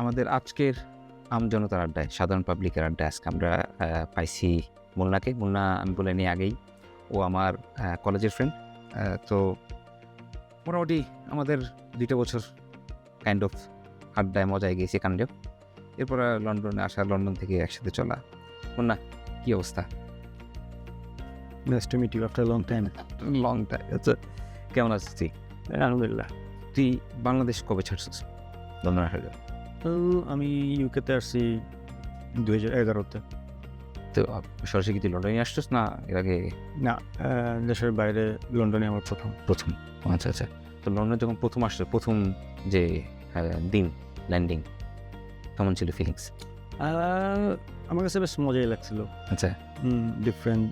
আমাদের আজকের আমজনতার আড্ডায়, সাধারণ পাবলিকের আড্ডায় আজকে আমরা পাইছি মুন্নাকে। মুন্না আমি বলে নিই আগেই, ও আমার কলেজের ফ্রেন্ড। তো মোটামুটি আমাদের 2টা বছর কাইন্ড অফ আড্ডায় মজায় গিয়েছি কাণ্ডেও। এরপর লন্ডনে আসা, লন্ডন থেকে একসাথে চলা। মুন্না, কী অবস্থা? Nice to meet you after a long time. Long time. আচ্ছা, কেমন আছিস তুই? আলহামদুলিল্লাহ। তুই বাংলাদেশ কবে ছাড়ছিস? লন্ডন আসার জন্য? তো আমি ইউকেতে আসছি 2011-তে। তো সরাসরি কি তুই লন্ডনে আসছিস না এর আগে? না, দেশের বাইরে লন্ডনে আমার প্রথম। আচ্ছা আচ্ছা। তো লন্ডনে যখন প্রথম আসছে, প্রথম যে দিন ল্যান্ডিং, কেমন ছিল ফিলিংস? আমার কাছে বেশ মজাই লাগছিল। আচ্ছা। ডিফারেন্ট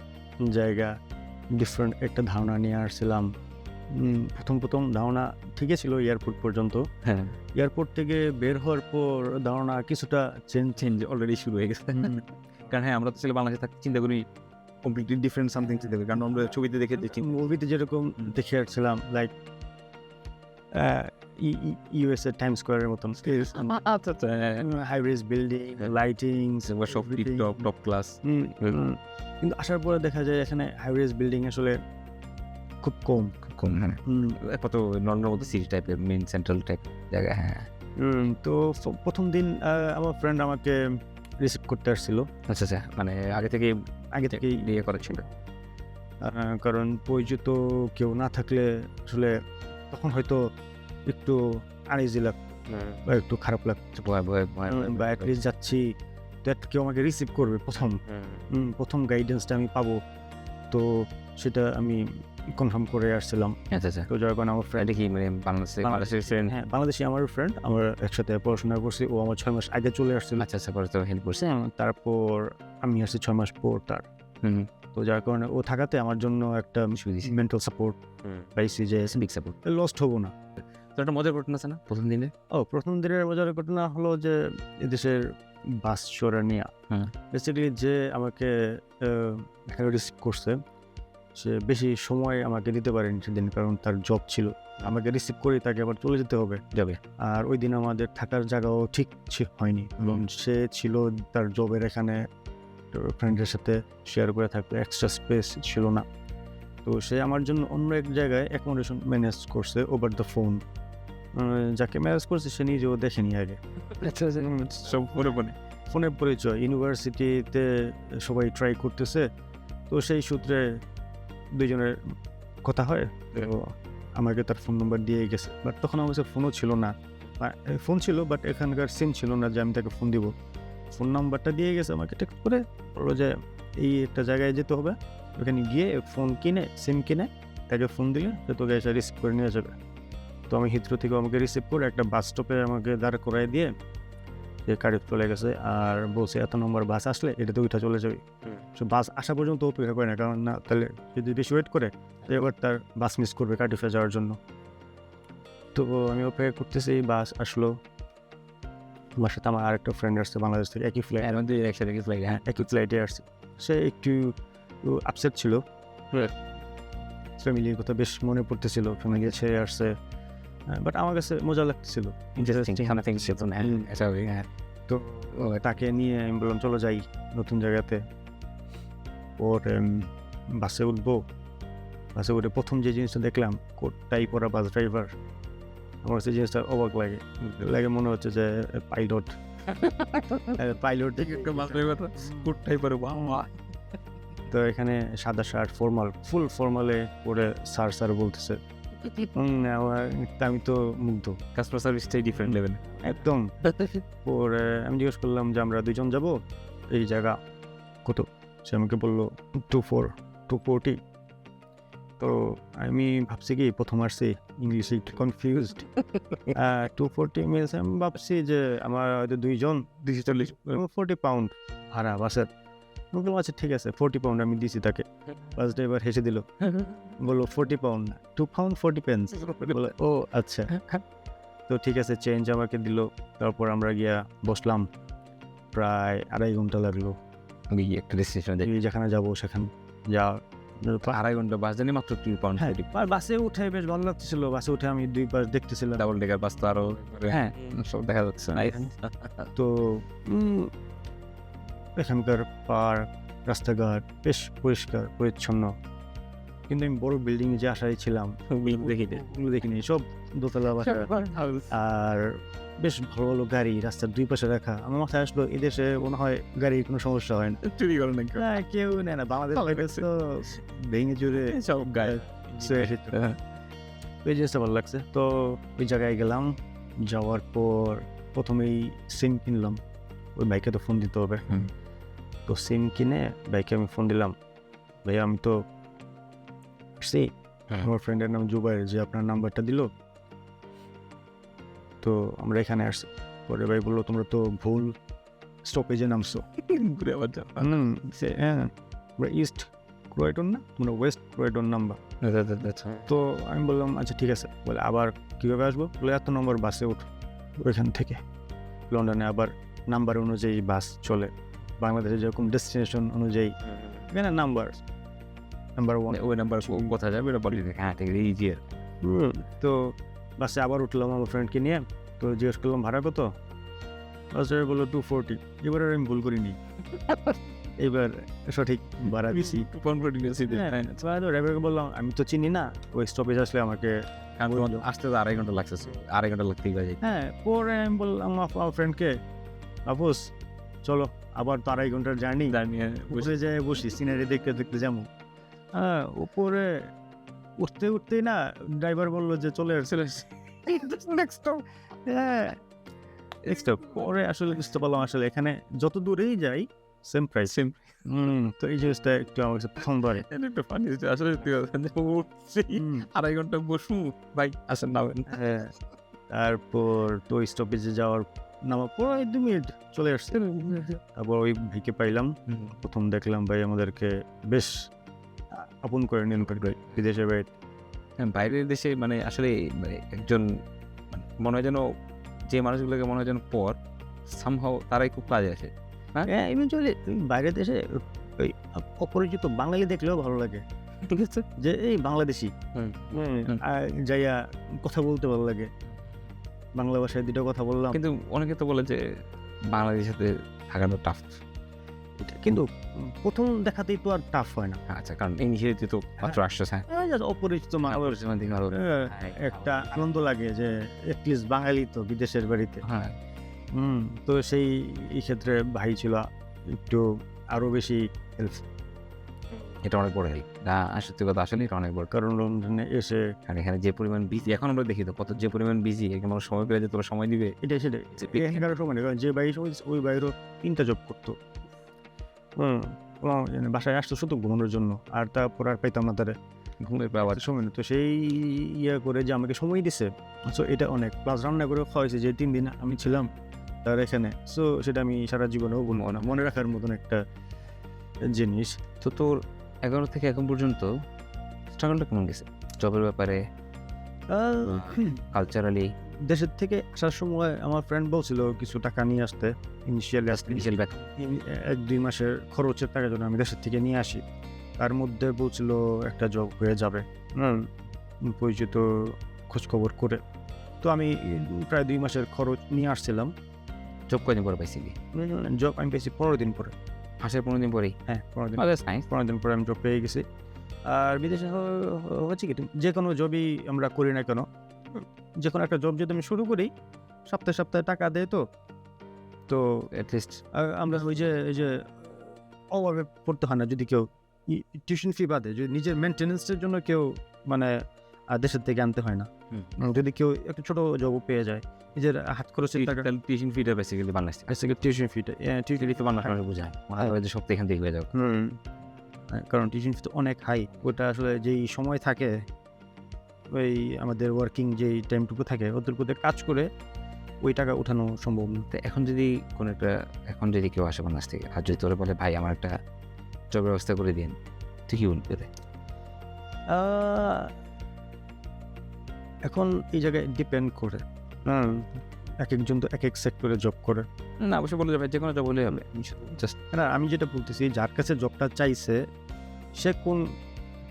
জায়গা, ডিফারেন্ট একটা ধারণা নিয়ে আসছিলাম। প্রথম ধারণা ঠিকই ছিল এয়ারপোর্ট পর্যন্ত। হ্যাঁ, এয়ারপোর্ট থেকে বের হওয়ার পর ধারণা কিছুটা চেঞ্জ অলরেডি শুরু হয়ে গেছে। কারণ হ্যাঁ, আমরা তো ছিল বাংলাদেশে থাকতে চিন্তা করি কমপ্লিটলি ডিফারেন্ট সামথিং চিন্তা করি, কারণ আমরা ছবিতে দেখে দেখি। মুভিতে যেরকম দেখে আসছিলাম, লাইক ইউএসএ টাইম স্কোয়ারের মতন আচ্ছা আচ্ছা, হাই রেজ বিল্ডিং, লাইটিংস, সব টপ ক্লাস। কিন্তু আসার পরে দেখা যায় এখানে হাই রেজ বিল্ডিং আসলে খুব কম। হ্যাঁ, কত লন্ডনের মধ্যে সিটি টাইপের, মেইন সেন্ট্রাল টাইপ জায়গা। হ্যাঁ। তো প্রথম দিন আমার ফ্রেন্ড আমাকে রিসিভ করতে আসছিল। আচ্ছা আচ্ছা, মানে আগে থেকেই বিয়ে করা ছিল। কারণ পরিচিত কেউ না থাকলে আসলে তখন হয়তো একটু আনইজি বা একটু খারাপ লাগছে, বা অ্যাটলিস্ট যাচ্ছি তো কেউ আমাকে রিসিভ করবে প্রথম গাইডেন্সটা আমি পাবো, তো সেটা আমি কনফার্ম করে আসছিলাম। আচ্ছা আচ্ছা। তো যখন আমার ফ্রেন্ড কি মানে বাংলাদেশের ফ্রেন্ড? হ্যাঁ, বাংলাদেশি আমার ফ্রেন্ড, আমরা একসাথে পড়াশোনা করছি। ও আমার 6 মাস আগে চলে আসছিল। আচ্ছা আচ্ছা, পরে তো হেল্প করছে। তারপর আমি আসছি 6 মাস পর তার। তো যার কারণে ও থাকাতে আমার জন্য একটা মেন্টাল সাপোর্ট পাইছি, যে বিগ সাপোর্ট, লস্ট হবো না। তো একটা মজার ঘটনা আছে না প্রথম দিনে? প্রথম দিনের মজার ঘটনা হলো যে এদেশের বাস চড়া নিয়ে বেসিক্যালি যে আমাকে এখানে রিসিভ করছে, সে বেশি সময় আমাকে দিতে পারেনি সেদিন, কারণ তার জব ছিল। আমাকে রিসিভ করে তাকে আবার চলে যেতে হবে। আর ওই দিন আমাদের থাকার জায়গাও ঠিক হয়নি, এবং সে ছিল তার জবের এখানে ফ্রেন্ডের সাথে শেয়ার করে থাকতো, এক্সট্রা স্পেস ছিল না। তো সে আমার জন্য অন্য এক জায়গায় অ্যাকোমোডেশন ম্যানেজ করছে ওভার দ্য ফোন। যাকে ম্যানেজ করছে সে নিজেও দেখেনি আগে। সব ফোনের পরিচয়, ইউনিভার্সিটিতে সবাই ট্রাই করতেছে, তো সেই সূত্রে দুইজনের কথা হয়। তো আমাকে তার ফোন নাম্বার দিয়ে গেছে, বাট তখন আমার কাছে ফোনও ছিল না। ফোন ছিল বাট এখানকার সিম ছিল না যে আমি তাকে ফোন দিব। ফোন নাম্বারটা দিয়ে গেছে আমাকে, টেক্সট করে বললো যে এই একটা জায়গায় যেতে হবে, ওখানে গিয়ে ফোন কিনে, সিম কিনে তাকে ফোন দিলে সে তোকে এসে রিসিভ করে নিয়ে যাবে। তো আমি হিথ্রো থেকে আমাকে রিসিভ করে একটা বাস স্টপে আমাকে দাঁড় করাই দিয়ে সে কার্ডিফ চলে গেছে, আর বলছে এত নম্বর বাস আসলে এটাতে উঠা চলে যাবে। সো বাস আসা পর্যন্ত অপেক্ষা করে না, কারণ না তাহলে যদি বেশি ওয়েট করে এবার তার বাস মিস করবে কার্ডিফে যাওয়ার জন্য। তো আমি অপেক্ষা করতেছি, বাস আসলো। আমার সাথে আমার আরেকটা ফ্রেন্ড আসছে বাংলাদেশ থেকে, একই ফ্লাইটে আসছে। সে একটু আপসেট ছিল, ফ্যামিলির কথা বেশ মনে পড়তেছিল, ফ্যামিলি ছেড়ে আসছে, বাট আমার কাছে মজা লাগতেছিল। তো তাকে নিয়ে আমি বললাম চলো যাই নতুন জায়গাতে। ওর বাসে উঠে প্রথম যে জিনিসটা দেখলাম, কোটটাই পরা বাস ড্রাইভার। আমার কাছে জিনিসটা অবাক লাগে, মনে হচ্ছে যে পাইলট কোটটাই পরে। তো এখানে সাদা শার্ট, ফুল ফর্মালে পরে স্যার বলতেছে। আমি তো মুগ্ধ, কাস্টমার সার্ভিসটাই ডিফারেন্ট লেভেল একদম। পরে আমি জিজ্ঞেস করলাম যে আমরা 2জন যাব, এই জায়গা কত? সে আমাকে বললো 240। তো আমি ভাবছি কি, প্রথম আসছি, ইংলিশে একটু কনফিউজড। 240 মিলস, আমি ভাবছি যে আমার হয়তো 2জন 240 পাউন্ড ভাড়া বাসের। বললাম আচ্ছা ঠিক আছে, 40 পাউন্ড আমি দিছি তাকে। বাস ড্রাইভার হেসে দিল, বললো 40 পাউন্ড না, 2 পাউন্ড 40 পেন্স। বলে ও আচ্ছা। তো ঠিক আছে, চেঞ্জ আমাকে দিল। তারপর আমরা গিয়া বসলাম, প্রায় 2.5 ঘন্টা লাগলো একটা ডেস্টিনেশন যেখানে যাবো সেখানে। 2.5 ঘন্টা বাস জানি মাত্র 2 পাউন্ড হ্যাঁ, আর বাসে উঠে বেশ ভালো লাগতেছিল। বাসে উঠে আমি 2 পাশ দেখতেছিলাম। ডাবল ডেকার বাস তো আরো হ্যাঁ, সব দেখা যাচ্ছে না তো এখানকার পার্ক, রাস্তাঘাট বেশ পরিষ্কার পরিচ্ছন্ন। কিন্তু আমি বড় বিল্ডিং যে আশায় ছিলাম ওগুলো দেখিনি, সব দোতলা বাসা আর বেশ ভালো ভালো গাড়ি রাস্তার দুই পাশে রাখা। আমার মাথায় আসলো এদেশে মনে হয় গাড়ির কোনো সমস্যা হয় না, চুরি করে নাকি না কেউ নেয় না। বাংলাদেশ তো ভেঙে চুরে সব গায়ে ওই জিনিসটা ভালো লাগছে। তো ওই জায়গায় গেলাম, যাওয়ার পর প্রথমেই সিম কিনলাম। ওই বাইকে তো ফোন দিতে হবে, তো সিম কিনে বাইকে আমি ফোন দিলাম, ভাইয়া আমি তো আসছি, আমার ফ্রেন্ডের নাম জুবাইর, যে আপনার নাম্বারটা দিল, তো আমরা এখানে আসছি। পরে ভাই বললো তোমরা তো ভুল স্টপেজে নামছো। ঘুরে আবার হ্যাঁ, আমরা ইস্ট ক্রোয়েটন না, তোমরা ওয়েস্ট ক্রোয়েটন নাম্বার। তো আমি বললাম আচ্ছা ঠিক আছে। বলে আবার কীভাবে আসবো? বলে এত নম্বর বাসে উঠ, ওইখান থেকে লন্ডনে আবার নাম্বার অনুযায়ী বাস চলে, বাংলাদেশে যেরকম ডেস্টিনেশন অনুযায়ী এখানে নাম্বার 1 ওই নাম্বার কোথায় যাবে এটা বলি হ্যাঁ ঠিক আছে ইজি। তো বাসে আবার উঠলাম আমার ফ্রেন্ডকে নিয়ে। তো জিজ্ঞেস করলাম ভাড়া কত? বাসে বললো 240। এবার আর আমি ভুল করিনি, এবার সঠিক ভাড়া দিছি। ড্রাইভারকে বললাম আমি তো চিনি না, ওই স্টপেজ আসলে আমাকে আসতে তো 2.5 ঘন্টা লাগছে, 2.5 ঘন্টা লাগতেই পারে। হ্যাঁ। পরে আমি বললাম আমার ফ্রেন্ডকে, আফুস চলো আবার তো 2.5 ঘন্টার জার্নি, বসে যায় বসি সিনারি দেখতে দেখতে যাবো। হ্যাঁ, উপরে উঠতে উঠতেই না ড্রাইভার বললো যে চলে আসছে নেক্সট স্টপ। হ্যাঁ, নেক্সট স্টপ। পরে আসলে বুঝতে পারলাম আসলে এখানে যত দূরেই যাই সেম প্রাইস। তো এই জিনিসটা একটু আমার কাছে পছন্দ হয়। একটা ফানি আসলে 2.5 ঘন্টা বসু ভাই আসেন নামেন। হ্যাঁ, তারপর তো স্টপেজে যাওয়ার নামার পর 2 মিনিট চলে আসছে। তারপর ওই ভাইকে পাইলাম, প্রথম দেখলাম ভাই আমাদেরকে বেশ আপন করে নিলেন বিদেশের বাইরে। বাইরের দেশে মানে আসলে মানে একজন মনে হয় যেন যে মানুষগুলোকে মনে হয় যেন পর সামহাও তারাই খুব কাজে আসে। হ্যাঁ, ইভেনচুয়ালি বাইরের দেশে ওই অপরিচিত বাঙালি দেখলেও ভালো লাগে, ঠিক আছে, যে এই বাংলাদেশি যাইয়া কথা বলতে ভালো লাগে, বাংলা ভাষায় 2টা কথা বললাম। কিন্তু অনেকে তো বলে যে বাংলাদেশের সাথে থাকানো টাফ, কিন্তু প্রথম দেখাতেই তো আর টাফ হয় না। আচ্ছা, কারণ ইনিশিয়েটিভ তো মাত্র আসছে। অপরিচিত একটা আনন্দ লাগে যে এটলিস্ট বাঙালি তো বিদেশের বাড়িতে। হ্যাঁ, তো সেই ক্ষেত্রে ভাই ছিল একটু আরো বেশি হেল্প। এটা অনেক বড় হেল্প না, সত্যি কথা আসলে এটা অনেক বড়। কারণ লন্ডনে এসে আর এখানে যে পরিমাণ বিজি, এখন আমরা দেখি তো কত যে পরিমাণ বিজি, এখানে মানুষ সময় পেলে যে তোরা সময় দিবে এটাই সেটাই এখানকার সময় নেই। কারণ যে বাইরে ওই বাইরেও 3টা জব করতো, বাসায় আসতো শুধু ঘুমানোর জন্য, আর তারপর আর পাইতাম না তারা ঘুমের পাওয়ার সময় নেই। তো সেই করে যে আমাকে সময় দিছে, সো এটা অনেক। প্লাস রান্না করে খাওয়াইছে যে 3 দিন আমি ছিলাম তার এখানে, সো সেটা আমি সারা জীবনেও বলবো না, মনে রাখার মতন একটা জিনিস। তো তোর 11 থেকে এখন পর্যন্ত স্ট্রাগলটা কেমন গেছে জবের ব্যাপারে, কালচারালি? দেশের থেকে আসার সময় আমার ফ্রেন্ড বলছিল কিছু টাকা নিয়ে আসতে, ইনিশিয়াল 1-2 মাসের খরচের টাকা জন্য আমি দেশের থেকে নিয়ে আসি। তার মধ্যে বলছিল একটা জব হয়ে যাবে, পরিচিত খোঁজখবর করে। তো আমি প্রায় 2 মাসের খরচ নিয়ে আসছিলাম। জব কয়দিন পরে পাইছিলি? জব আমি পেয়েছি 15 দিন পরে। আসার 15 দিন পরেই? হ্যাঁ, 15 দিন। 15 দিন পরে আমি জব পেয়ে গেছি। আর বিদেশে হচ্ছে কি, যে কোনো জবই আমরা করি না কেন, যে কোনো একটা জব যদি আমি শুরু করি সপ্তাহে সপ্তাহে টাকা দেয়, তো অ্যাটলিস্ট আমরা ওই যে অভাবে পড়তে হয় না। যদি কেউ টিউশন ফি বাদে যদি নিজের মেনটেন্যান্সের জন্য কেউ মানে দেশের থেকে আনতে হয় না, যদি কেউ একটা ছোটো জবও পেয়ে যায়, নিজের হাত খরচের টাকা। টিউশন ফিটা বেসিক্যালি বাংলাদেশ টিউশন ফিটা তো বাংলা বোঝায়, মনে হয় যে সপ্তাহে এখান থেকে হয়ে যাবে। কারণ টিউশন ফি তো অনেক হাই। ওটা আসলে যেই সময় থাকে, ওই আমাদের ওয়ার্কিং যেই টাইমটুকু থাকে ওদেরকুতে কাজ করে ওই টাকা উঠানো সম্ভব না। তো এখন যদি কোনো একটা, এখন যদি কেউ আসে বাংলাদেশ থেকে আর যদি তোরা বলে ভাই আমার একটা জবের ব্যবস্থা করে দিন, তুই কি বলবি? এখন এই জায়গায় ডিপেন্ড করে, এক একজন তো এক এক সেক্টরে জব করে। না, অবশ্যই বলে যাবে যে কোনো জব হলেই হবে। জাস্ট না, আমি যেটা বলতেছি যার কাছে জবটা চাইছে সে কোন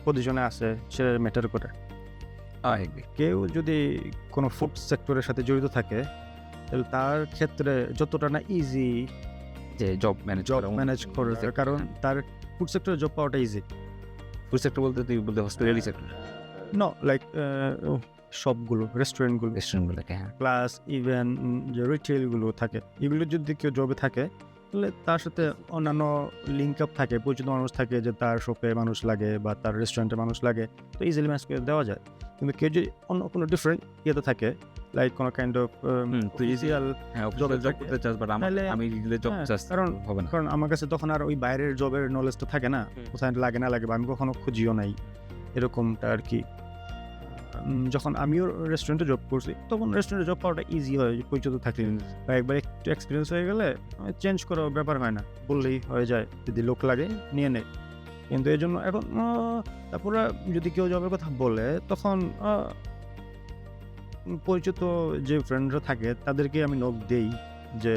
পজিশনে আছে সেটা ম্যাটার করে। কেউ যদি কোনো ফুড সেক্টরের সাথে জড়িত থাকে তাহলে তার ক্ষেত্রে যতটা না ইজি যে জব ম্যানেজ করে, কারণ তার ফুড সেক্টরে জব পাওয়াটা ইজি। ফুড সেক্টর বলতে তুই বলতে হসপিটালি সেক্টর, নো লাইক সবগুলো রেস্টুরেন্টগুলো রেস্টুরেন্টগুলোকে, হ্যাঁ প্লাস ইভেন যে রিটেলগুলো থাকে, এগুলো যদি কেউ জবে থাকে তাহলে তার সাথে অন্যান্য লিঙ্ক আপ থাকে, পরিচিত মানুষ থাকে যে তার শপে মানুষ লাগে বা তার রেস্টুরেন্টে মানুষ লাগে, তো ইজিলি ম্যাচ করে দেওয়া যায়। কিন্তু কেউ যদি অন্য কোনো ডিফারেন্ট ইয়েতে থাকে লাইক কোনো কাইন্ড অফ ফিজিক্যাল জব করতে চাস, বাট আমি জব চাস কারণ হবে না, কারণ আমার কাছে তখন আর ওই বাইরের জবের নলেজটা থাকে না, কোথায় লাগে না লাগে বা আমি কখনো খুঁজিও নাই এরকমটা আর কি। যখন আমিও রেস্টুরেন্টে জব করছি তখন রেস্টুরেন্টে জব পাওয়াটা ইজি হয়, পরিচিত থাকলে বা একবার একটু এক্সপিরিয়েন্স হয়ে গেলে চেঞ্জ করার ব্যাপার হয় না, বললেই হয়ে যায়, যদি লোক লাগে নিয়ে নেয়। কিন্তু এই জন্য এখন তারপরে যদি কেউ জবের কথা বলে তখন পরিচিত যে ফ্রেন্ডরা থাকে তাদেরকে আমি নোট দেই যে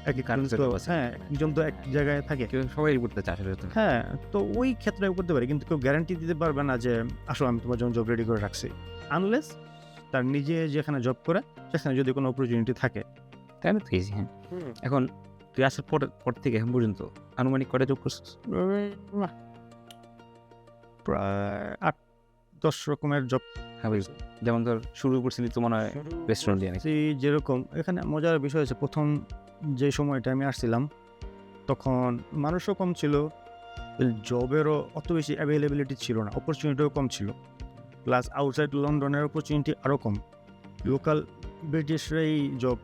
একজন তো এক জায়গায় থাকে, সবাই করতে চায় আসলে। হ্যাঁ, তো ওই ক্ষেত্রে করতে পারি, কিন্তু কেউ গ্যারান্টি দিতে পারবে না যে আসলে আমি তোমার জন্য জব রেডি করে রাখছি, আনলেস তার নিজে যেখানে জব করে সেখানে যদি কোনো অপরচুনিটি থাকে। তাই না? তো ইজি। হ্যাঁ, এখন তুই আসার পর থেকে এখন পর্যন্ত আনুমানিক কয়টা জব করছিস? প্রায় 8-10 রকমের জব। যেমন ধর শুরু করছিলি তো মনে হয় রেস্টুরেন্ট দিয়ে, যেরকম এখানে মজার বিষয় হচ্ছে প্রথম যে সময়টা আমি আসছিলাম তখন মানুষও কম ছিল, জবেরও অত বেশি অ্যাভেলেবিলিটি ছিল না, অপরচুনিটিও কম ছিল, প্লাস আউটসাইড লন্ডনের অপরচুনিটি আরও কম, লোকাল ব্রিটিশরাই জব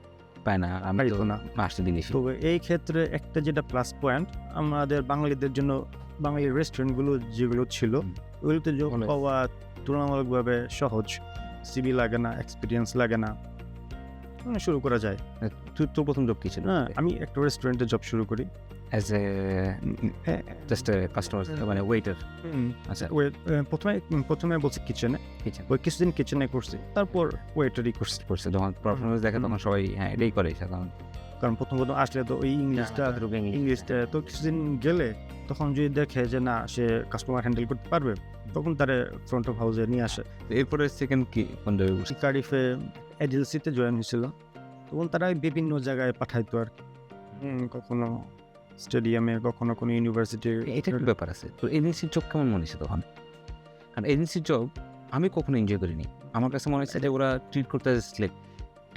পায় না, আমি পাইতো না। আসতে দিয়েছি। তবে এই ক্ষেত্রে একটা যেটা প্লাস পয়েন্ট, আমাদের বাঙালিদের জন্য বাঙালি রেস্টুরেন্টগুলো যেগুলো ছিল ওইগুলোতে জব পাওয়া তুলনামূলকভাবে সহজ, সিভি লাগে না, এক্সপিরিয়েন্স লাগে না, শুরু করা যায়। তুই তোর প্রথম জব কি ছিল? আমি একটা রেস্টুরেন্টে জব শুরু করি অ্যাজ এ জাস্ট কাস্টমার, মানে ওয়েটার। আচ্ছা, প্রথমে বলছি কিচেনে, ওই কিছুদিন কিচেনে করছি, তারপর ওয়েটারই করছি। যখন পারফরমেন্স দেখে তখন সবাই হ্যাঁ এটাই করে সাধারণত, কারণ প্রথম আসলে তো ওই ইংলিশটা তো কিছুদিন গেলে তখন যদি দেখে যে না সে কাস্টমার হ্যান্ডেল করতে পারবে তখন তারা ফ্রন্ট অফ হাউসে নিয়ে আসে। এরপরে সেকেন্ড কি কোন জায়গায়? কার্ডিফে এজেন্সিতে জয়েন হয়েছিল, তখন তারা বিভিন্ন জায়গায় পাঠাইতো আর কি, কখনো স্টেডিয়ামে, কখনো কোনো ইউনিভার্সিটি। এটা কি ব্যাপার আছে তো? এজেন্সির জব কেমন মনে হচ্ছে তখন? কারণ এজেন্সির জব আমি কখনো এনজয় করিনি, আমার কাছে মনে হচ্ছে যে ওরা ট্রিট করতে লাইক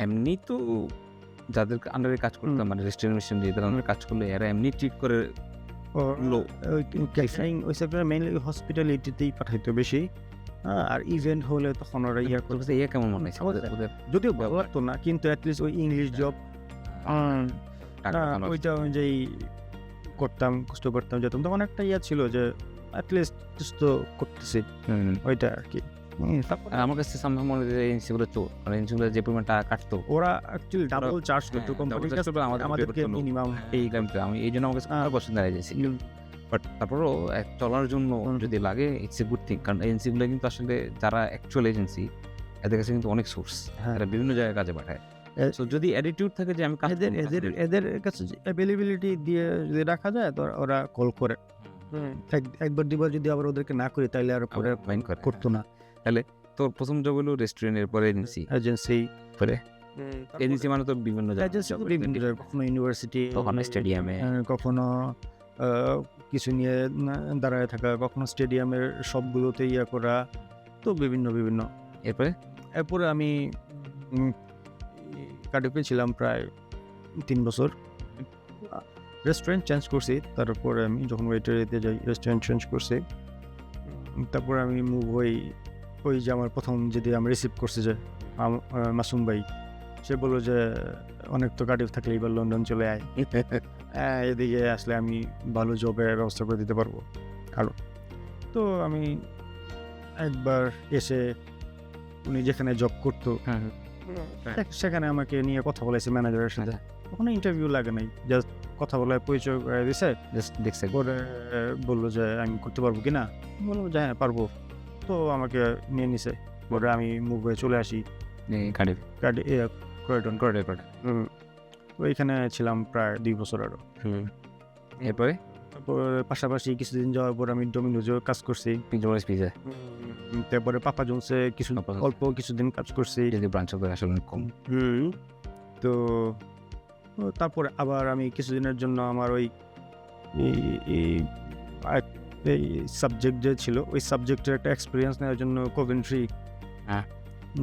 এমনি তো যাদের আন্ডারে কাজ করতাম, মানে রেস্টুরেন্ট দিয়ে তাদের আন্ডারে কাজ করলে এরা এমনি ট্রিট করে লো। ওই সেক্টরে মেইনলি হসপিটালিটিতেই পাঠাইতো বেশি, আর ইভেন্ট হলে তখন ওরা করতে। কেমন মনে হচ্ছে যদিও ভালো লাগতো না, কিন্তু অ্যাটলিস্ট ওই ইংলিশ জব ওইটা অনুযায়ী করতাম, কষ্ট করতাম, যেতাম, তখন একটা ছিল যে অ্যাটলিস্ট কিছু তো করতেছি, ওইটা আর কি। আমার কাছে সম্ভব মনে হয় এজেন্সিগুলো চোর, কারণ এজেন্সিগুলো যে পরিমাণ টাকা কাটতো ওরা অ্যাকচুয়ালি ডাবল চার্জ করতো কোম্পানির কাছে, আমাদেরকে মিনিমাম এই টাইমটা আমি এই জন্য আমার কাছে পছন্দ এজেন্সি। বাট তারপরও চলার জন্য যদি লাগে ইটস এ গুড থিং, কারণ এজেন্সিগুলো কিন্তু আসলে যারা অ্যাকচুয়াল এজেন্সি এদের কাছে কিন্তু অনেক সোর্স, এরা বিভিন্ন জায়গায় কাজে পাঠায়। সো যদি অ্যাটিটিউড থাকে যে আমি এদের কাছে অ্যাভেলেবিলিটি দিয়ে যদি রাখা যায় তো ওরা কল করে, একবার দুবার যদি আবার ওদেরকে না করি তাহলে আর পরে করতো না। তাহলে তোর প্রথম জব হলো রেস্টুরেন্টের পরে এজেন্সি পরে এজেন্সি মানে তো বিভিন্ন জায়গায়, কখনো ইউনিভার্সিটি, কখনো স্টেডিয়ামে, কখনো কিছু নিয়ে দাঁড়ায় থাকা, কখনো স্টেডিয়ামের সবগুলোতে ইয়ে করা, তো বিভিন্ন। এরপরে আমি কার্ডিফে ছিলাম প্রায় 3 বছর, রেস্টুরেন্ট চেঞ্জ করছি, তারপরে আমি যখন ওয়েটারিতে যাই রেস্টুরেন্ট চেঞ্জ করছি, তারপরে আমি মুভ হই ওই যে আমার প্রথম যদি আমি রিসিভ করছি যে মাসুম ভাই, সে বললো যে অনেক তো কার্ডিফ থাকলে এবার লন্ডন চলে আয়, এদিকে আসলে আমি ভালো জবের ব্যবস্থা করে দিতে পারবো। কারণ তো আমি একবার এসে উনি যেখানে জব করতো সেখানে আমাকে নিয়ে কথা বলেছে ম্যানেজারের সাথে, ওখানে ইন্টারভিউ লাগে নাই, জাস্ট কথা বলার পরিচয় দিছে, দেখছে, পরে বললো যে আমি করতে পারবো কিনা, বললো যে হ্যাঁ পারবো, তো আমাকে নিয়ে নিছে। পরে আমি মুভ হয়ে চলে আসি ওইখানে ছিলাম প্রায় 2 বছর আরো। তারপর পাশাপাশি কিছুদিন যাওয়ার পর আমি ডোমিনোজেও কাজ করছি। পিজা পিজা তারপরে পাপা জোনসে পাপা জোনসে। অল্প কিছুদিন কাজ করছি। যদি ব্রাঞ্চ হবে আসলে অনেক কম। তো তারপরে আবার আমি কিছুদিনের জন্য আমার ওই এই সাবজেক্ট যে ছিল ওই সাবজেক্টের একটা এক্সপিরিয়েন্স নেওয়ার জন্য কোভেন্ট্রি হ্যাঁ।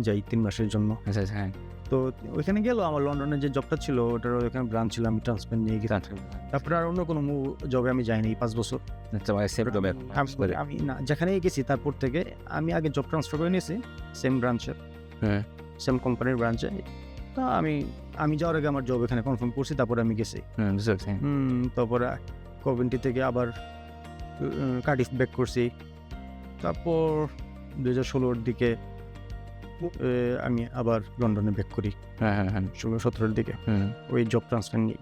যাই 3 মাসের জন্য। আচ্ছা আচ্ছা হ্যাঁ তো ওইখানে গেলেও আমার লন্ডনে যে জবটা ছিল ওটার ওইখানে ব্রাঞ্চ ছিল, আমি ট্রান্সফার নিয়ে গেছি। তারপরে আর অন্য কোনো জবে আমি যাইনি 5 বছর। আচ্ছা ভাই সেভ জবে আমি না যেখানেই গেছি তারপর থেকে আমি আগে জব ট্রান্সফার করে নিয়েছি সেম ব্রাঞ্চে, হ্যাঁ সেম কোম্পানির ব্রাঞ্চে। তা আমি যাওয়ার আগে আমার জব এখানে কনফার্ম করছি, তারপরে আমি গেছি। বুঝতে পারছি। তারপরে কোভেন্ট্রি থেকে আবার কার্ডিফ ব্যাক করছি। তারপর 2016-র দিকে আমি আবার লন্ডনে ব্যাক করি। হ্যাঁ হ্যাঁ হ্যাঁ 16-17-র দিকে ওই জব ট্রান্সফার নিয়ে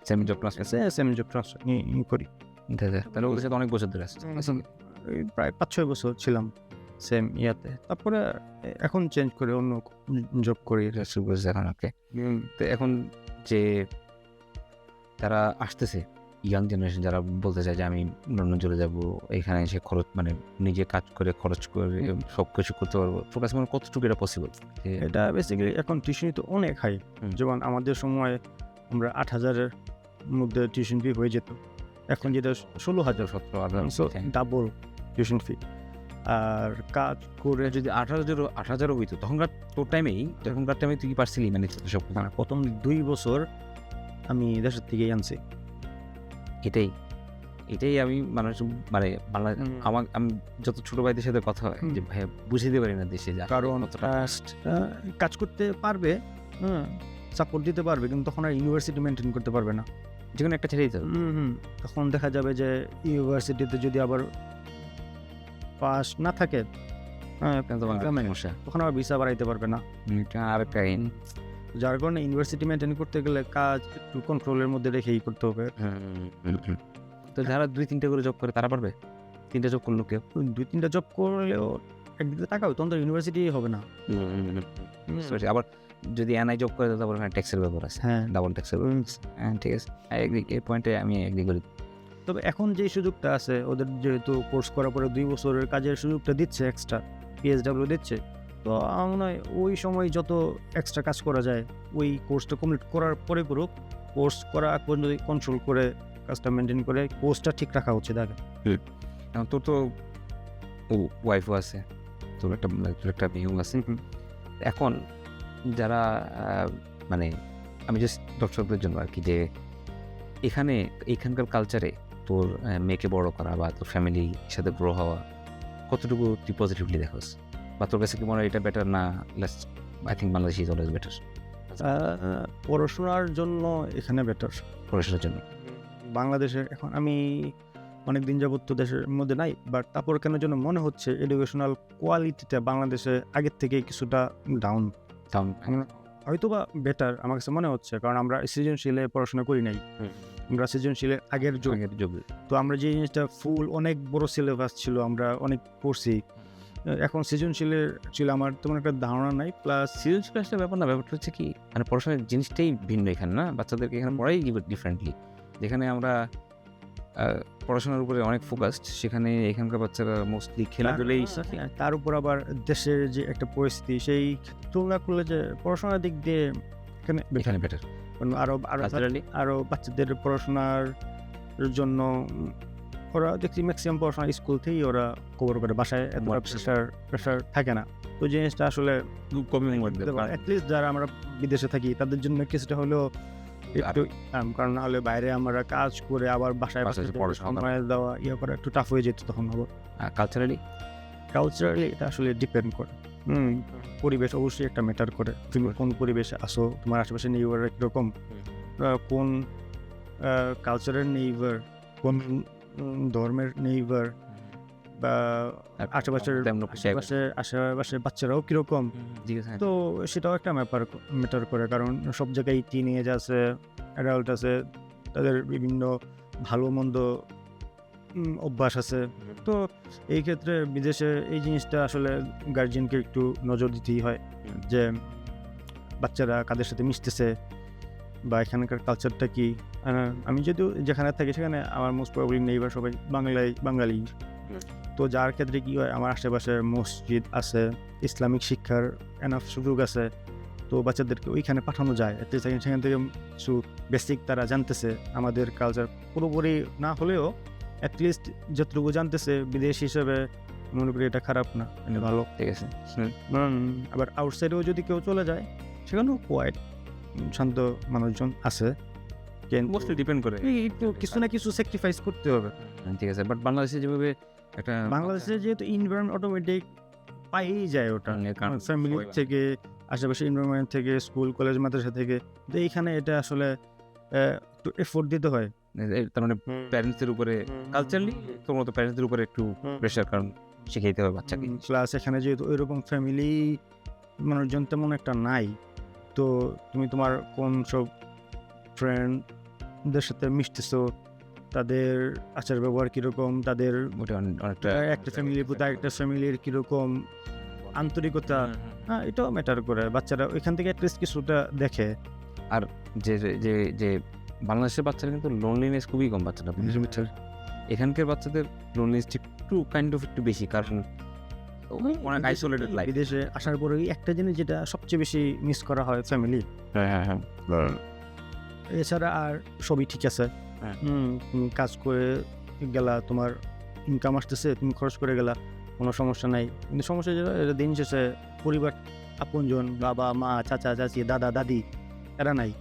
same job class same job transfer নিয়ে করি। তাহলে ওদের সাথে অনেক বছর ধরে আসছে। প্রায় 5-6 বছর ছিলাম সেম ইয়াতে। তারপরে এখন চেঞ্জ করে অন্য জব করি। এখন ওকে। তো এখন যে তারা আসতেছে ইয়াং জেনারেশন যারা বলতে চায় যে আমি লন্ডন চলে যাব, এখানে এসে খরচ মানে নিজে কাজ করে খরচ করে সব কিছু করতে পারবো, ফোকাস মানে কতটুকু এটা পসিবল? এটা বেসিক্যালি এখন টিউশনি তো অনেক হাই। যেমন আমাদের সময় আমরা 8,000-এর মধ্যে টিউশন ফি হয়ে যেত, এখন যেটা 16,000 ডাবল টিউশন ফি। আর কাজ করে যদি 18,000 হইতো তখনকার তখনকার টাইমে তুই কি পারছিলি মানে সব? প্রথম 2 বছর আমি দেশের থেকেই আনছি। এটাই আমি মানুষ মানে বাংলা আমি যত ছোট ভাইদের সাথে কথা হয় যে ভাই বুঝতে পারি না দেশে যা, কারণ কাজ করতে পারবে, সাপোর্ট দিতে পারবে, কিন্তু তখন আর ইউনিভার্সিটি মেনটেন করতে পারবে না। যে কোনো একটা ছেড়েই তো তখন দেখা যাবে যে ইউনিভার্সিটিতে যদি আবার পাস না থাকে তখন আবার ভিসা বাড়াইতে পারবে না। আর যার কারণে ইউনিভার্সিটি মেনটেন করতে গেলে কাজ একটু কন্ট্রোলের মধ্যে রেখেই করতে হবে। তো যারা 2-3টা করে জব করে তারা পারবে? 3টা জব করলো কেউ 2-3টা জব করলেও একদিকে টাকাও তখন তো ইউনিভার্সিটি হবে না। আবার যদি এনআই জব করে তারপর ওখানে ট্যাক্সের ব্যাপার আছে, হ্যাঁ ডাবল ট্যাক্সের। হ্যাঁ ঠিক আছে, এই পয়েন্টে আমি এগ্রি করি। তবে এখন যে সুযোগটা আছে ওদের, যেহেতু কোর্স করার পরে 2 বছরের কাজের সুযোগটা দিচ্ছে, এক্সট্রা PSW দিচ্ছে, তো আমার মনে হয় ওই সময় যত এক্সট্রা কাজ করা যায় ওই কোর্সটা কমপ্লিট করার পরে করুক। কোর্স করা পর্যন্ত কন্ট্রোল করে কাজটা মেনটেন করে কোর্সটা ঠিক রাখা উচিত আগে। তোর তো ওয়াইফও আছে, তোর একটা মেয়েও আছে। এখন যারা মানে আমি জাস্ট দর্শকদের জন্য আর কি, যে এখানকার কালচারে তোর মেয়েকে বড় করা বা তোর ফ্যামিলির সাথে গ্রো হওয়া কতটুকু তুই পজিটিভলি দেখোস, বা তোর কাছে কি মনে হয় এটা বেটার না I think Bangladesh is always better? পড়াশোনার জন্য এখানে বেটার। পড়াশোনার জন্য বাংলাদেশে এখন আমি অনেক দিন যাবত তো দেশের মধ্যে নাই, বাট তারপর কেন যেন মনে হচ্ছে এডুকেশনাল কোয়ালিটিটা বাংলাদেশে আগের থেকে কিছুটা ডাউন। হয়তো বা বেটার আমার কাছে মনে হচ্ছে, কারণ আমরা সৃজনশীলে পড়াশোনা করি নাই, আমরা সৃজনশীলের আগের যুগ। তো আমরা যে জিনিসটা ফুল অনেক বড় সিলেবাস ছিল, আমরা অনেক পড়ছি। এখন সৃজনশীলের ছিল আমার তেমন একটা ধারণা নাই। প্লাস সৃজনশীল আসলে ব্যাপারটা হচ্ছে কি, মানে পড়াশোনার জিনিসটাই ভিন্ন এখানে না, বাচ্চাদেরকে এখানে পড়াই ডিফারেন্টলি। যেখানে আমরা পড়াশোনার উপরে অনেক ফোকাসড, সেখানে এখানকার বাচ্চারা মোস্টলি খেলাধুলেই। তার উপর আবার দেশের যে একটা পরিস্থিতি, সেই তুলনা করলে যে পড়াশোনার দিক দিয়ে এখানে বেটার। আরো বাচ্চাদের পড়াশোনার জন্য ওরা দেখছি ম্যাক্সিমাম পড়াশোনা স্কুল থেকেই ওরা কভার করে, বাসায় এত প্রেশার থাকে না। তো জিনিসটা আসলে অ্যাটলিস্ট যারা আমরা বিদেশে থাকি তাদের জন্য কিছুটা হলেও একটু, কারণ নাহলে বাইরে আমরা কাজ করে আবার বাসায় সময় দেওয়া করা একটু টাফ হয়ে যেত তখন। আবার কালচারালি এটা আসলে ডিপেন্ড করে। পরিবেশ অবশ্যই একটা ম্যাটার করে, তুমি কোন পরিবেশে আসো, তোমার আশেপাশে নেইবার কীরকম, কোন কালচারের নেইবার, কোন ধর্মের নেইবার, বা আশেপাশে বাচ্চারাও কীরকম, তো সেটাও একটা ম্যাটার করে। কারণ সব জায়গায় টিনেজ আছে, অ্যাডাল্ট আছে, তাদের বিভিন্ন ভালো মন্দ অভ্যাস আছে। তো এই ক্ষেত্রে বিদেশে এই জিনিসটা আসলে গার্জিয়ানকে একটু নজর দিতেই হয়, যে বাচ্চারা কাদের সাথে মিশতেছে, বা এখানকার কালচারটা কি। আমি যদিও যেখানে থাকি সেখানে আমার মোস্ট প্রবাবলি নেইবার সবাই বাঙালি। তো যার ক্ষেত্রে কি হয়, আমার আশেপাশে মসজিদ আছে, ইসলামিক শিক্ষার এনাফ সুযোগ আছে, তো বাচ্চাদেরকে ওইখানে পাঠানো যায়। সেখান থেকে কিছু বেসিক তারা জানতেছে, আমাদের কালচার পুরোপুরি না হলেও অ্যাটলিস্ট যতটুকু জানতেছে বিদেশ হিসেবে মনে করি এটা খারাপ না, এটা ভালো। ঠিক আছে। আবার আউটসাইডেও যদি কেউ চলে যায় সেখানেও কোয়াইট শান্ত মানুষজন আছে, কিন্তু মোস্টলি ডিপেন্ড করে। একটু কিছু না কিছু স্যাক্রিফাইস করতে হবে। ঠিক আছে, বাট বাংলাদেশে যেভাবে একটা বাংলাদেশে যেহেতু এনভায়রনমেন্ট অটোমেটিক পাইই যায় ওটা, কারণ ফ্যামিলি সবাই থেকে, আশেপাশে এনভায়রনমেন্ট থেকে, স্কুল কলেজ মাদ্রাসা থেকে, তো এইখানে এটা আসলে একটু এফোর্ট দিতে হয়। তার মানে প্যারেন্টসের উপরে কালচারালি তোর মতো প্যারেন্টসদের উপরে একটু প্রেশার, কারণ শিখাইতে হবে বাচ্চাকে। প্লাস এখানে যেহেতু ওইরকম ফ্যামিলি মানুষজন তেমন একটা নাই, তো তুমি তোমার কোন সব ফ্রেন্ডদের সাথে মিশতেছো, তাদের আচার ব্যবহার কীরকম, তাদের ওটা অনেকটা একটা ফ্যামিলির প্রতি একটা ফ্যামিলির কীরকম আন্তরিকতা, হ্যাঁ এটাও ম্যাটার করে। বাচ্চারা ওইখান থেকে অ্যাটলিস্ট কিছুটা দেখে। আর যে যে যে বাংলাদেশের বাচ্চারা কিন্তু লোনলিনেস খুবই কম বাচ্চারা, এখানকার বাচ্চাদের লোনলিনেস একটু বেশি, কারণ অনেক আইসোলেটেড লাইফ। বিদেশে আসার পরে একটা জিনিস যেটা সবচেয়ে বেশি মিস করা হয়, ফ্যামিলি। হ্যাঁ এছাড়া আর সবই ঠিক আছে। তুমি কাজ করে গেলা, তোমার ইনকাম আসতেছে, তুমি খরচ করে গেলা, কোনো সমস্যা নাই। কিন্তু সমস্যা যেটা, দিন শেষে পরিবার, আপনজন, বাবা মা, চাচা চাচি, দাদা দাদি, এরা নাই।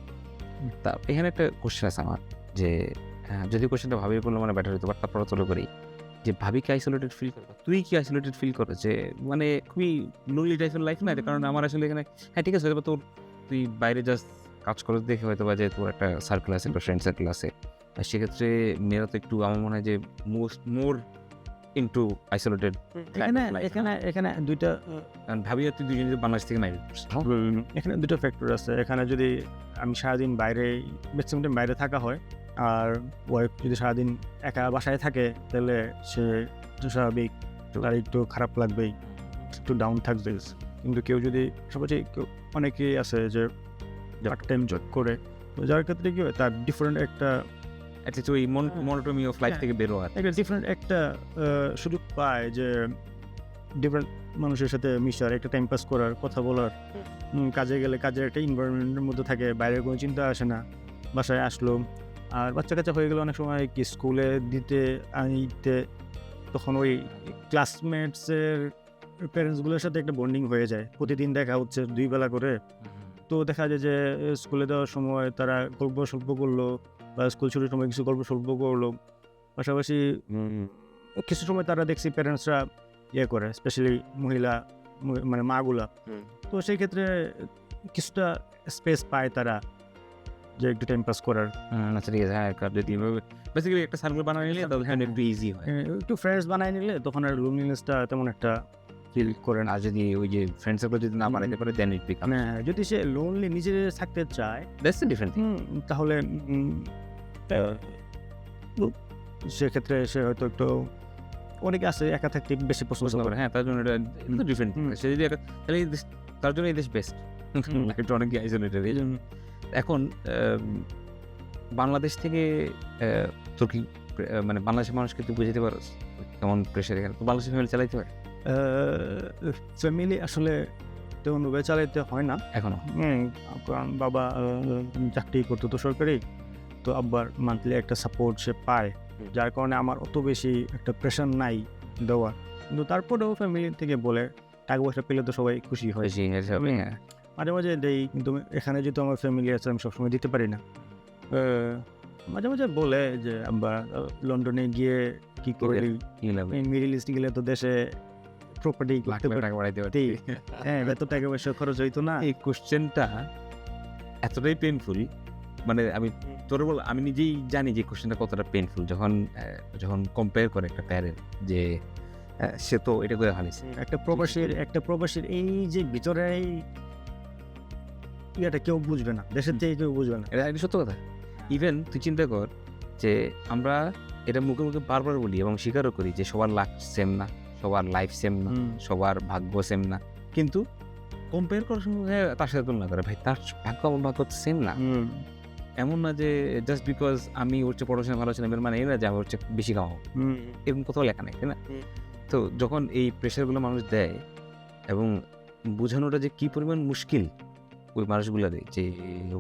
তা এখানে একটা কোশ্চেন আছে আমার, যে যদি কোশ্চেনটা ভাবি করলে মানে বেটার হতো, বাট তারপরে চলে করি যে ভাবি কি আইসোলেটেড ফিল করো, তুই কি আইসোলেটেড ফিল করো, যে মানে খুবই লোনলি টাইপের লাইফ না এটা? কারণ আমার আসলে এখানে হ্যাঁ ঠিক আছে, হয়তো তোর তুই বাইরে জাস্ট কাজ করে দেখে হয়তো বা যে তোর একটা সার্কেল আছে, একটা ফ্রেন্ড সার্কেল আছে, আর সেক্ষেত্রে মেয়েরা তো একটু আমার মনে হয় যে মোর ইনটু আইসোলেটেড। এখানে দুইটা, কারণ ভাবি তুই দুজনে বাংলাদেশ থেকে মাইগ্রেট, এখানে দুটো ফ্যাক্টর আছে। এখানে যদি আমি সারাদিন বাইরে, ম্যাক্সিমাম টাইম বাইরে থাকা হয়, আর ওয়াইফ যদি সারাদিন একা বাসায় থাকে, তাহলে সে স্বাভাবিক তার একটু খারাপ লাগবেই, একটু ডাউন থাকবে। কিন্তু কেউ যদি সবাই, অনেকেই আছে যে পার্ট টাইম জব করে, তো যার ক্ষেত্রে কি হয়, তার ডিফারেন্ট একটা ওই মনোটোমি অফ লাইফ থেকে বেরো, আর একটা ডিফারেন্ট একটা সুযোগ পায় যে ডিফারেন্ট মানুষের সাথে মিশার, একটা টাইম পাস করার, কথা বলার। কাজে গেলে কাজের একটা এনভায়রনমেন্টের মধ্যে থাকে, বাইরের কোনো চিন্তা আসে না, বাসায় আসলো। আর বাচ্চা কাচ্চা হয়ে গেলে অনেক সময় কি স্কুলে দিতে আনিতে, তখন ওই ক্লাসমেটসের প্যারেন্টসগুলোর সাথে একটা বন্ডিং হয়ে যায়, প্রতিদিন দেখা হচ্ছে 2 বেলা করে। তো দেখা যায় যে স্কুলে দেওয়ার সময় তারা গল্প স্বল্প করলো, বা স্কুল ছুটির সময় কিছু গল্প স্বল্প করলো। পাশাপাশি কিছু সময় তারা দেখছি প্যারেন্টসরা করে, স্পেশালি মানে মাগুলা, তো সেই ক্ষেত্রে কিছুটা স্পেস পায় তারা যে একটু টাইম পাস করার। আচ্ছা ঠিক আছে, হ্যাঁ যদি বেসিক্যালি একটা সার্কেল বানিয়ে নিলে তাহলে একটু ইজি হয়, একটু ফ্রেন্ডস বানায় নিলে তখন আর লোনলিনেসটা তেমন একটা ফিল করেন। আর যদি ওই যে ফ্রেন্ড সার্কেল যদি না বানাইতে পারে, দেন ইট বিকাম, যদি সে লোনলি নিজে থাকতে চায়, দ্যাটস আ ডিফারেন্ট থিং, তাহলে সেক্ষেত্রে সে হয়তো একটু, অনেকে আছে একা থাকতে বেশি পছন্দ করে। হ্যাঁ, তার জন্য এটা ডিফারেন্ট। সে যদি তাহলে তার জন্য এই দেশ বেস্ট, একটু অনেকে আইসোলেটেড। এই জন্য এখন বাংলাদেশ থেকে তোর কি মানে বাংলাদেশের মানুষকে তুই বুঝতে পারস কেমন প্রেশার এখানে? তো বাংলাদেশের ফ্যামিলি চালাইতে হয় ফ্যামিলি আসলে তেমনভাবে চালাইতে হয় না এখনো, কারণ বাবা চাকরি করতো তো সরকারি, তো আব্বার মান্থলি একটা সাপোর্ট সে পায়, যার কারণে আমার অত বেশি একটা প্রেশার নাই দেওয়ার। কিন্তু তারপরেও ফ্যামিলি থেকে বলে টাকা পয়সা পেলে তো সবাই খুশি হয়, মাঝে মাঝে দেই। কিন্তু এখানে যেহেতু আমার ফ্যামিলি আছে, আমি সবসময় দিতে পারি না। মাঝে মাঝে বলে যে আব্বা লন্ডনে গিয়ে কি করে, মিডল ইস্ট গেলে তো দেশে প্রপার্টি টাকা বাড়াইতে পারতি, হ্যাঁ এত টাকা পয়সা খরচ হইতো না। এই কোশ্চেনটা এতটাই পেইনফুল, মানে আমি তোর বল, আমি নিজেই জানি যে কোশ্চেনটা কতটা পেইনফুল, যখন কম্পেয়ার করে একটা প্যারেন্ট যে সে তো এটা করে হারিয়েছে। একটা প্রবাসীর এই যে ভিতরে এটা কেউ বুঝবে না, দেশের থেকে কেউ বুঝবে না, এটা সত্য কথা। ইভেন তুই চিন্তা কর যে আমরা এটা মুখে মুখে বারবার বলি এবং স্বীকারও করি যে সবার লাক সেম না, সবার লাইফ সেম না, সবার ভাগ্য সেম না, কিন্তু কম্পেয়ার করার সময় তার সাথে তুলনা করে, ভাই তার ভাগ্য আমার ভাগ্য সেম না, এমন না যে জাস্ট বিকজ আমি হচ্ছে পড়াশোনা ভালো ছিলাম এর মানে এই না যে আমি হচ্ছে বেশি কামাবো, এরকম কোথাও লেখা নেই, তাই না? তো যখন এই প্রেশারগুলো মানুষ দেয় এবং বোঝানোটা যে কি পরিমাণ মুশকিল ওই মানুষগুলোরে যে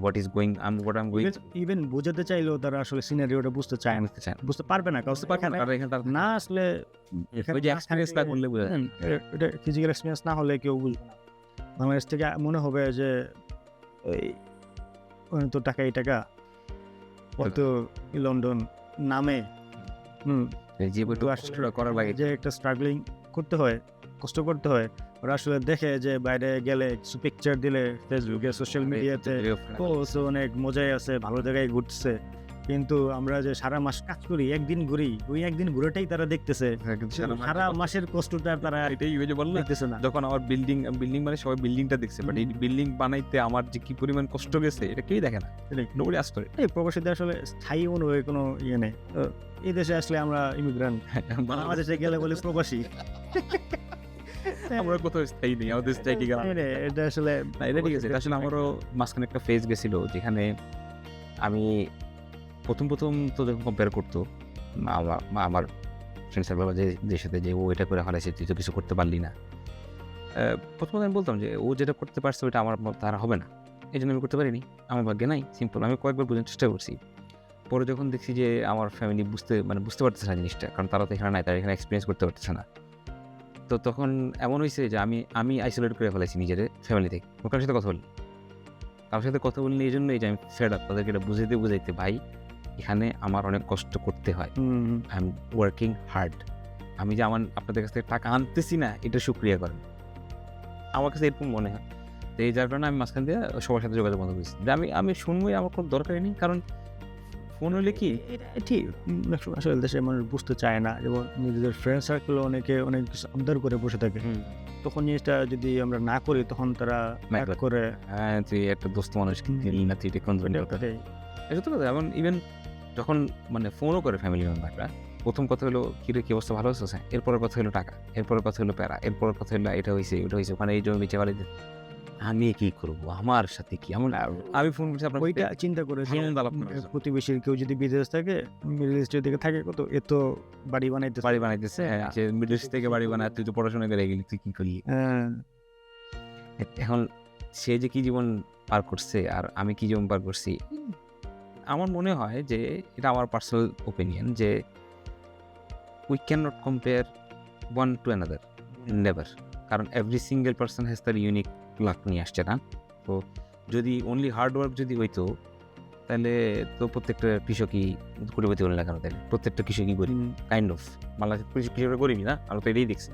what is going what I am going even বোঝাতে চাইলেও তারা আসলে সিনারিওটা বুঝতে চায় না, বুঝতে চায় না, বুঝতে পারবে না, কারণ বুঝতে পারবে না, কারণ এখানে তার না আসলে ওই যে এক্সপেরিয়েন্স না করলে বোঝা যায় না। এটা ফিজিক্যাল এক্সপিরিয়েন্স না হলে কেউ বুঝবে না। বাংলাদেশ থেকে মনে হবে যে এই তো টাকা এই টাকা কত লন্ডন নামে যে বইটা করার লাগে যে একটা স্ট্রাগলিং করতে হয়, কষ্ট করতে হয়। ওরা আসলে দেখে যে বাইরে গেলে কিছু পিকচার দিলে ফেসবুকে সোশ্যাল মিডিয়াতে ও তো অনেক মজাই আছে, ভালো জায়গায় ঘুরছে, কিন্তু আমরা যে সারা মাস কাজ করি একদিন ঘুরি, ওই একদিন ঘুরেটাই তারা দেখতেছে, সারা মাসের কষ্টটা তারা এটাই ওই যে বললাম দেখতেছে না। যখন আমার বিল্ডিং মানে সবাই বিল্ডিংটা দেখছে, বাট এই বিল্ডিং বানাইতে আমার যে কি পরিমাণ কষ্ট গেছে এটা কেউই দেখে না, নোবডি আস্ক করে। এই প্রবাসীদের আসলে স্থায়ী অনুভবে কোনো ইয়ে নেই। তো এই দেশে আসলে আমরা ইমিগ্রান্ট, বাংলাদেশে গেলে বলি প্রবাসী। আমরা কোথাও স্থায়ী নেই, আমাদের স্থায়ী কি গেলাম এটা আসলে না, এটা ঠিক আছে। এটা আসলে আমারও মাঝখানে একটা ফেজ গেছিল যেখানে আমি প্রথম তো যখন কম্পেয়ার করতো আমার ফ্রেন্ড সার্কেল যে সাথে যে ও এটা করে হারাইছে তুই তো কিছু করতে পারলি না, প্রথমত আমি বলতাম যে ও যেটা করতে পারছে ওইটা আমার তারা হবে না, এই জন্য আমি করতে পারিনি, আমার ভাগ্যে নাই, সিম্পল। আমি কয়েকবার বোঝানোর চেষ্টা করছি, পরে যখন দেখছি যে আমার ফ্যামিলি বুঝতে পারতেছে না জিনিসটা, কারণ তারা তো এখানে নাই, তারা এখানে এক্সপিরিয়েন্স করতে পারতেছে না, তো তখন এমন হয়েছে যে আমি আইসোলেট করে ফেলেছি নিজের ফ্যামিলি থেকে, কারোর সাথে কথা বলিনি এই জন্যই যে আমি ফেড আপ তাদেরকে এটা বুঝাইতে ভাই এখানে আমার অনেক কষ্ট করতে হয়, আই এম ওয়ার্কিং হার্ড, আমি যে আপনাদের কাছ থেকে টাকা আনতেছি না এটা শুক্রিয়া করেন, আমার কাছে এরকম মনে হয়। তো এই যার কারণে আমি মাঝখান দিয়ে সবার সাথে যোগাযোগ বন্ধ করেছি, যে আমি শুনবোই, আমার কোনো দরকারই নেই, কারণ ফোন হলে কি ঠিক আসলে দেশে মানুষ বুঝতে চায় না, এবং নিজেদের ফ্রেন্ড সার্কেল অনেকে অনেক কিছু আবদার করে বসে থাকে, তখন জিনিসটা যদি আমরা না করি তখন তারা ম্যাক করে, হ্যাঁ তুই একটা দোস্ত মানুষ কিনলি না, তুই এটা কোন এটা তো কথা। এমন ইভেন যখন মানে ফোনও করে ফ্যামিলি মেম্বাররা, প্রথম কথা হলো কি অবস্থা, ভালো আছে, এরপরের কথা হলো টাকা, এরপরের কথা হলো প্যারা, এরপরের কথা হলো এটা হয়েছে ওটা হয়েছে, ওখানে এই জমি বেঁচে বাড়ি, আমি কি করবো, আমার সাথে কি, আমি ফোন করছি আপনার ওইটা চিন্তা করে প্রতিবেশীর কেউ যদি বিদেশ থাকে, মিডল ইস্টের দিকে থাকে, কত এত বাড়ি বানাইতেছে, যে মিডল ইস্ট থেকে বাড়ি বানায়, তুই তো পড়াশোনা করে গেলি, তুই কি করলি, এখন সে যে কি জীবন পার করছে আর আমি কি জীবন পার করছি, আমার মনে হয় যে এটা আমার পার্সোনাল ওপিনিয়ন যে we can not compare one to another, never, কারণ এভরি সিঙ্গেল পার্সন হ্যাজ তার ইউনিক লাক নিয়ে আসছে না। তো যদি অনলি হার্ড ওয়ার্ক যদি হইতো তাহলে তো প্রত্যেকটা কৃষকই কোটিপতি হলেন না কেন, তাহলে প্রত্যেকটা কৃষকই গরিব, কাইন্ড অফ বাংলাদেশের কৃষকরা গরিবই না, আমরা তো এটাই দেখছি।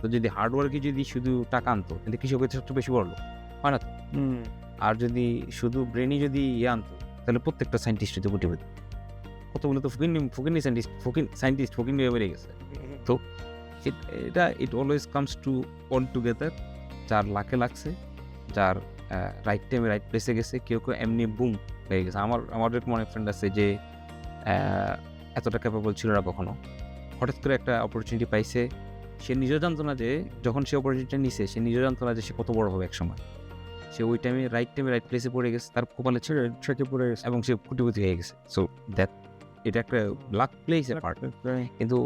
তো যদি হার্ড ওয়ার্কে যদি শুধু টাকা আনতো তাহলে কৃষকের সবচেয়ে বেশি বড় হয় না তো, আর শুধু ব্রেনই যদি আনতো তাহলে প্রত্যেকটা সায়েন্টিস্ট হতো কোটিপতি, কতগুলো তো ফকিনি সায়েন্টিস্ট ফকিনি বেড়ে গেছে। তো ইট always comes to all together, যার লাকে লাগছে, যার রাইট টাইমে রাইট প্লেসে গেছে, কেউ এমনি বুম হয়ে গেছে। আমার এরকম অনেক ফ্রেন্ড আছে যে এতটা ক্যাপেবল ছিল না কখনো, হঠাৎ করে একটা অপরচুনিটি পাইছে, সে নিজেও জানতো না যে যখন সে অপরচুনিটি নিছে সে নিজেও জানতো না যে সে কত বড় হবে এক সময়, সে ওই টাইমে রাইট প্লেসে পড়ে গেছে, তার কপালে ছেড়ে পড়ে গেছে এবং সে কোটিপতি হয়ে গেছে। সো এটা একটা লাক প্লেস এ পার্ট, কিন্তু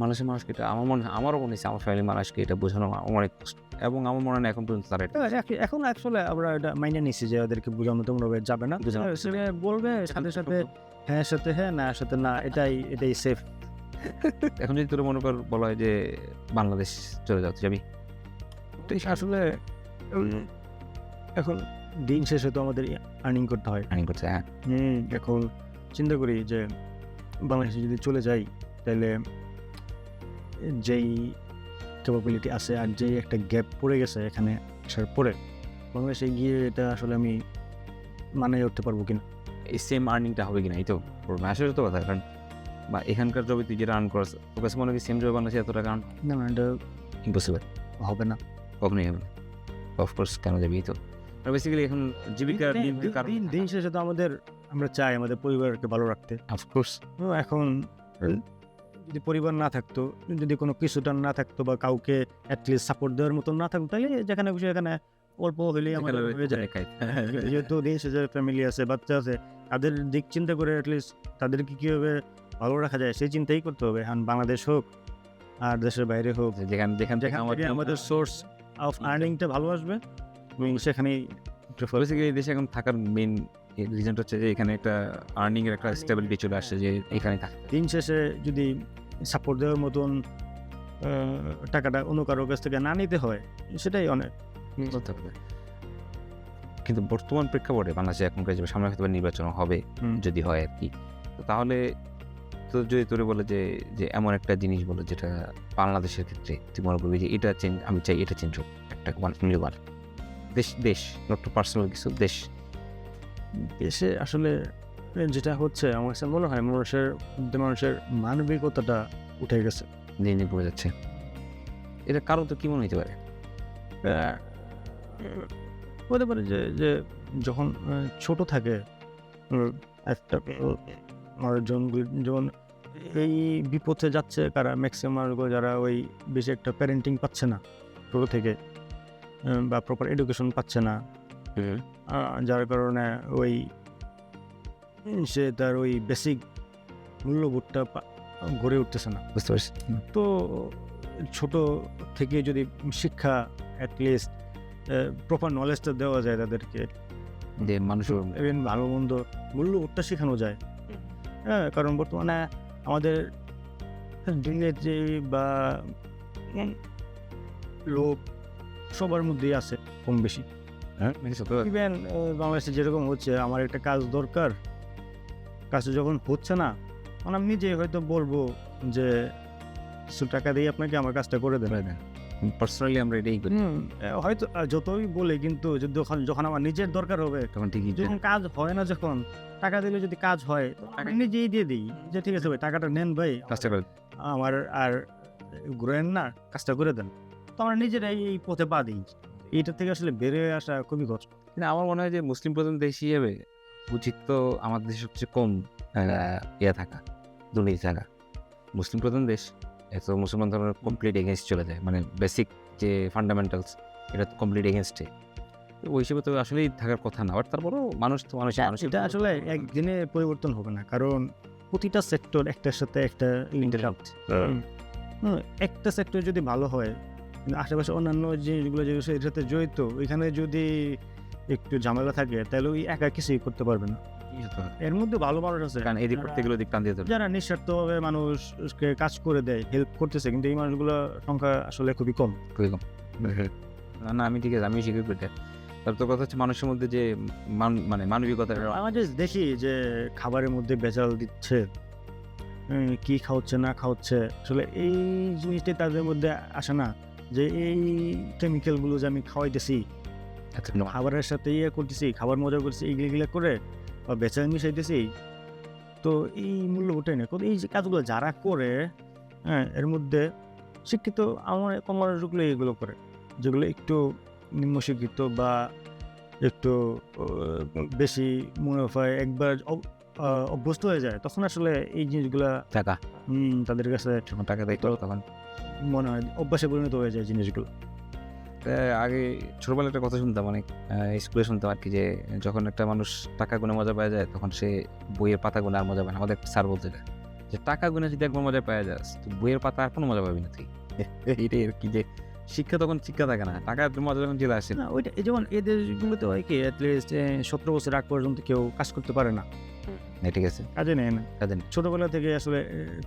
মানুষকে এটা আমারও মনে হয়েছে আমার ফ্যামিলি মানুষকে এটা বোঝানো আমার অনেক কষ্ট, এবং আমার মনে হয় এখন পর্যন্ত তারা এখন আসলে আমরা এটা মাইনে নিচ্ছি যে ওদেরকে বোঝানো তোমরা যাবে না, বলবে সাথে সাথে হ্যাঁ না সাথে না, এটাই সেফ। এখন যদি তোর মনে কর বলা হয় যে বাংলাদেশ চলে যাও, যাবি? আসলে এখন দিন শেষে তো আমাদের আর্নিং করতে হয়, হ্যাঁ। এখন চিন্তা করি যে বাংলাদেশে যদি চলে যাই তাহলে যেই ক্যাপাবিলিটি আছে আর যেই একটা গ্যাপ পড়ে গেছে এখানে আসার পরে, বাংলাদেশে গিয়ে এটা আসলে আমি মানিয়ে উঠতে পারবো কিনা, এই সেম আর্নিংটা হবে কিনা, এই তো আসলে তো কথা। কারণ বা এখানকার জবে তুই যেটা আর্ন করছ তোর কাছে মনে হয় সেম জবে বাংলাদেশে এত টাকা না, এটা ইম্পসিবল, হবে না, কখনোই হবে না। অফকোর্স কেন যাবি, তো বেসিক্যালি এখন জীবিকা দিন শেষে তো আমরা চাই আমাদের পরিবারকে ভালো রাখতে, অফকোর্স। এখন যদি পরিবার না থাকতো, যদি কোনো কিছুটা না থাকতো বা কাউকে অ্যাটলিস্ট সাপোর্ট দেওয়ার মতো না থাকতো, তাহলে যেখানে খুশি এখানে অল্প হলেই আমাদের হয়ে যায়। যেহেতু দিন শেষে ফ্যামিলি আছে, বাচ্চা আছে, তাদের দিক চিন্তা করে অ্যাটলিস্ট তাদেরকে কীভাবে ভালো রাখা যায় সেই চিন্তাই করতে হবে। এখন বাংলাদেশ হোক আর দেশের বাইরে হোক, যেখান যেখান থেকে যেখান থেকে আমাদের সোর্স অফ আর্নিংটা ভালো আসবে এবং সেখানেই বেসিক্যালি এই দেশে এখন থাকার মেইন রিজনটা হচ্ছে যে এখানে একটা আর্নিং এর একটা স্টেবিলিটি চলে আসছে যে এখানে থাকতে। দিন শেষে যদি সাপোর্ট দেওয়ার মতন টাকাটা অন্য কারোর কাছ থেকে না নিতে হয়, সেটাই অনেক। বলতে হবে। কিন্তু বর্তমান প্রেক্ষাপটে বাংলাদেশে এখনকার যে সামনে হয়তো নির্বাচন হবে, যদি হয় আর কি, তো তাহলে তো যদি তোরে বলে যে যে এমন একটা জিনিস বলো যেটা বাংলাদেশের ক্ষেত্রে তুই মনে করবি যে এটা চেঞ্জ, আমি চাই এটা চেঞ্জ হোক, একটা ওয়ান দেশ দেশ নট টু পার্সোনাল কিছু দেশ। দেশে আসলে যেটা হচ্ছে আমার কাছে মনে হয় মানুষের মানবিকতাটা উঠে গেছে। দিন দিন পড়ে যাচ্ছে। এটা কারণ তো কি মনে হতে পারে? হতে পারে যে যে যখন ছোট থাকে একটা মানুষজন যখন এই বিপথে যাচ্ছে, কারা ম্যাক্সিমাম যারা ওই বেশি একটা প্যারেন্টিং পাচ্ছে না ছোট থেকে, বা প্রপার এডুকেশন পাচ্ছে না, যার কারণে ওই সে তার ওই বেসিক মূল্যবোধটা গড়ে উঠতেছে না। বুঝতে পারছি। তো ছোট থেকে যদি শিক্ষা অ্যাটলিস্ট প্রপার নলেজটা দেওয়া যায় তাদেরকে, যে মানুষের ইভেন ভালো মন্দ মূল্যবোধটা শেখানো যায়। হ্যাঁ, কারণ বর্তমানে আমাদের ডিংরেজি বা লোক সবার মধ্যেই আছে কম বেশি। ইভেন বাংলাদেশে যেরকম হচ্ছে, আমার একটা কাজ দরকার, কাজটা যখন হচ্ছে না, তখন আমি নিজেই হয়তো বলবো যে কিছু টাকা দিয়ে আপনাকে আমার কাজটা করে দেন। পার্সোনালি আমরা এটাই করি। হয়তো যতই বলে, কিন্তু যখন আমার নিজের দরকার হবে, তখন ঠিকই যখন কাজ হয় না, যখন টাকা দিলে যদি কাজ হয়, আমি নিজেই দিয়ে দিই যে ঠিক আছে ভাই, টাকাটা নেন ভাই, কাজটা করে আমার আর ঘুরেন না, কাজটা করে দেন। তো আমরা নিজেরাই এই পথে পা দিই। এইটা থেকে আসলে বেরিয়ে আসা খুবই কষ্ট। কিন্তু আমার মনে হয় যে মুসলিম প্রধান দেশ হিসেবে উচিত তো আমাদের দেশে সবচেয়ে কম ইয়ে থাকা, দুর্নীতি থাকা। মুসলিম প্রধান দেশ, এত মুসলমান ধর্মের কমপ্লিট এগেনস্ট চলে যায়, মানে বেসিক যে ফান্ডামেন্টালস, এটা কমপ্লিট এগেনস্টে। ওই হিসেবে তো আসলেই থাকার কথা না। বাট তারপরেও মানুষ তো মানুষ, এটা আসলে একদিনে পরিবর্তন হবে না, কারণ প্রতিটা সেক্টর একটার সাথে একটা ইন্টারাপ্ট। একটা সেক্টর যদি ভালো হয়, কিন্তু আশেপাশে অন্যান্য জিনিসগুলো যেগুলো এর সাথে জড়িত, ওইখানে যদি একটু ঝামেলা থাকে, তাহলে ওই একা কিছুই করতে পারবে না। এর মধ্যে ভালো মানুষ আছে, কারণ এদিক করতে গেলে দিক টান দিয়ে দেবে, যারা নিঃস্বার্থভাবে মানুষকে কাজ করে দেয়, হেল্প করতেছে, কিন্তু এই মানুষগুলোর সংখ্যা আসলে খুবই কম। খুবই কম। না আমি ঠিক আছে, আমি স্বীকার করি। তার তো কথা হচ্ছে মানুষের মধ্যে যে মানে মানবিকতা। আমাদের দেখি যে খাবারের মধ্যে ভেজাল দিচ্ছে, কি খাওয়াচ্ছে না খাওয়াচ্ছে, আসলে এই জিনিসটাই তাদের মধ্যে আসে না যে এই কেমিক্যালগুলো যে আমি খাওয়াইতেছি, খাবারের সাথে ইয়ে করতেছি, খাবার মজা করতেছি, এইগুলো করে বা ভেজাল মিশাইতেছি, তো এই মূল্যবোধটাই না। এই যে কাজগুলো যারা করে, হ্যাঁ, এর মধ্যে শিক্ষিত আমার কম মানুষগুলো এইগুলো করে, যেগুলো একটু নিম্ন শিক্ষিত বা একটু বেশি মুনাফায় একবার অভ্যস্ত হয়ে যায়, তখন আসলে এই জিনিসগুলা টাকা তাদের কাছে টাকা দেয়, তখন মনে হয় অভ্যাসে পরিণত হয়ে যায় জিনিসগুলো। আগে ছোটবেলায় একটা কথা শুনতাম, অনেক স্কুলে শুনতাম আর কি, যে যখন একটা মানুষ টাকা গুনে মজা পাওয়া যায়, তখন সে বইয়ের পাতা গুনে আর মজা পায় না। আমাদের স্যার বলতে যে টাকা গুনে যদি একবার মজা পাওয়া যায়, তো বইয়ের পাতা আর কোনো মজা পাবি না তুই। এটাই আর কি, যে শিক্ষা তখন শিক্ষা থাকে না, টাকা মজা যখন চলে আসে না। ওইটা যেমন এদের গুলোতে হয় কি, অ্যাটলিস্ট 17 বছর আগ পর্যন্ত কেউ কাজ করতে পারে না, ঠিক আছে, কাজে নেয় না। কাজে নেই, ছোটবেলা থেকে আসলে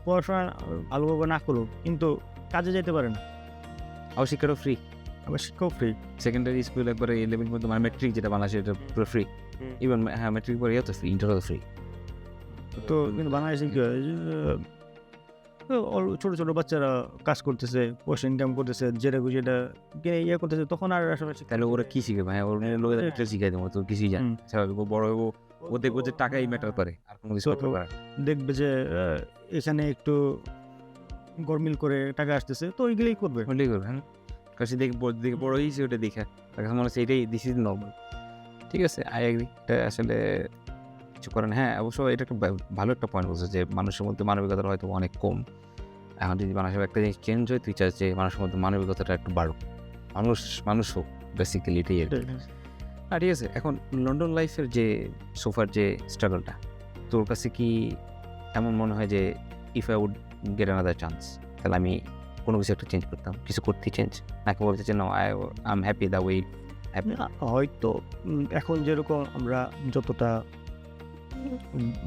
পড়াশোনা ভালোভাবে না করুক, কিন্তু কাজে যেতে পারে না। আবার শিক্ষাটা ফ্রি, আবার শিক্ষাও ফ্রি। সেকেন্ডারি স্কুল একবারে 11 পর্যন্ত, মানে মেট্রিক যেটা বাংলাদেশে, এটা পুরো ফ্রি। ইভেন হ্যাঁ, মেট্রিক পরে তো ফ্রি, ইন্টারও ফ্রি। তো কিন্তু বাংলাদেশে কি হয়, ছোট ছোট বাচ্চারা কাজ করতেছে, পয়সা ইনকাম করতেছে, যেটা ইয়ে করতেছে, তখন আর আসলে তাহলে ওরা কি শিখে ভাই? ওর লোকের একটা শিখাই দেবো, তো কিছুই জানে স্বাভাবিক। ও বড় হবো, ও দেখবো যে টাকাই ম্যাটার করে, আর কোনো কিছু করতে পারে। দেখবে যে এখানে একটু গরমিল করে টাকা আসতেছে, তো ওইগুলোই করবে, ওইটাই করবে। হ্যাঁ, কাছে দেখে বড় হয়েছে, ওটা দেখে তার কাছে মনে হচ্ছে এটাই দিস ইজ নর্মাল। ঠিক আছে, আই এগ্রি, এটা আসলে কিছু করেন। হ্যাঁ, অবশ্য এটা একটা ভালো একটা পয়েন্ট বলছে যে মানুষের মধ্যে মানবিকতাটা হয়তো অনেক কম। এখন যদি মানুষের একটা জিনিস চেঞ্জ হয়, তুই চাস যে মানুষের মধ্যে মানবিকতাটা একটু বাড়ুক, মানুষ হোক। বেসিক্যালি এটাই আর কি। আর ঠিক আছে, এখন লন্ডন লাইফের যে সোফার যে স্ট্রাগলটা, তোর কাছে কি এমন মনে হয় যে if I would get another chance তাহলে আমি কোনো কিছু একটা চেঞ্জ করতাম, কিছু করতেই চেঞ্জ, নাকি বলতে চাই না I am happy the way happy? না, হয়তো এখন যেরকম আমরা যতটা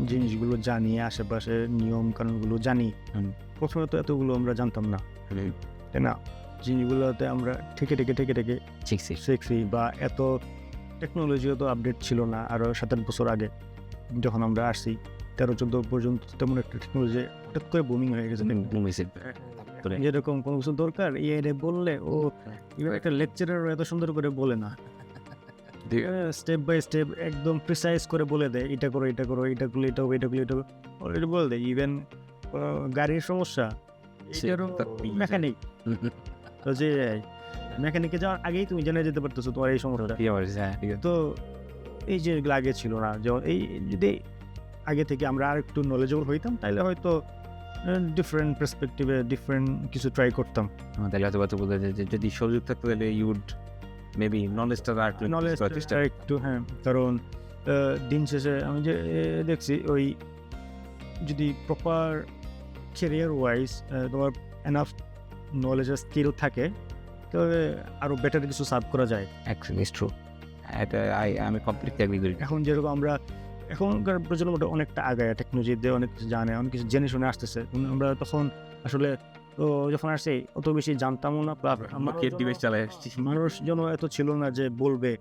জিনিসগুলো জানি, আশেপাশে নিয়ম কানুনগুলো জানি, হুম। প্রথমে তো এতগুলো আমরা জানতাম না, তাই না? জিনিসগুলোতে আমরা ঠেকে শিখছি। শিখছি, বা এত টেকনোলজিও তো আপডেট ছিল না আরও 7-8 বছর আগে যখন আমরা আসছি। 13-14 পর্যন্ত তেমন একটা টেকনোলজি হঠাৎ করে বুমিং হয়ে গেছে। যেরকম কোনো কিছু দরকার এআই বললে ও একটা লেকচারার এত সুন্দর করে বলে না, স্টেপ বাই স্টেপ একদম প্রিসাইজ করে বলে দেয়, এটা করো এটা করো, এটা করলে এটা হবে, এটা করলে এটা অলরেডি বলে দেয়। ইভেন গাড়ির সমস্যা, এটারও মেকানিক, তো যে মেকানিকে যাওয়ার আগেই তুমি জেনে যেতে পারতেছো তোমার এই সমস্যাটা। তো এই যে এগুলো আগে ছিল না, যেমন এই যদি আগে থেকে আমরা আর একটু নলেজেবল হইতাম তাহলে হয়তো ডিফারেন্ট পার্সপেক্টিভে ডিফারেন্ট কিছু ট্রাই করতাম। তাহলে হয়তো কথা বলতে যে যদি সুযোগ থাকতো তাহলে ইউড মেবি নলেজটা একটু, হ্যাঁ, কারণ দিন শেষে আমি যে দেখছি ওই যদি প্রপার ক্যারিয়ার ওয়াইজ তোমার এনাফ নলেজ আর স্কিল থাকে তবে আরও বেটার কিছু সার্ভ করা যায়। অ্যাকচুয়ালি ট্রু, এটা আমি কমপ্লিটলি এগ্রি করি। এখন যেরকম আমরা এখনকার প্রজন্ম অনেকটা আগায়, টেকনোলজিতে অনেক কিছু জানে, অনেক কিছু জেনে শুনে আসতেছে। আমরা তখন আসলে তো যখন আসছি অত বেশি জানতামও না, মানুষজন এত ছিল না যে বলবে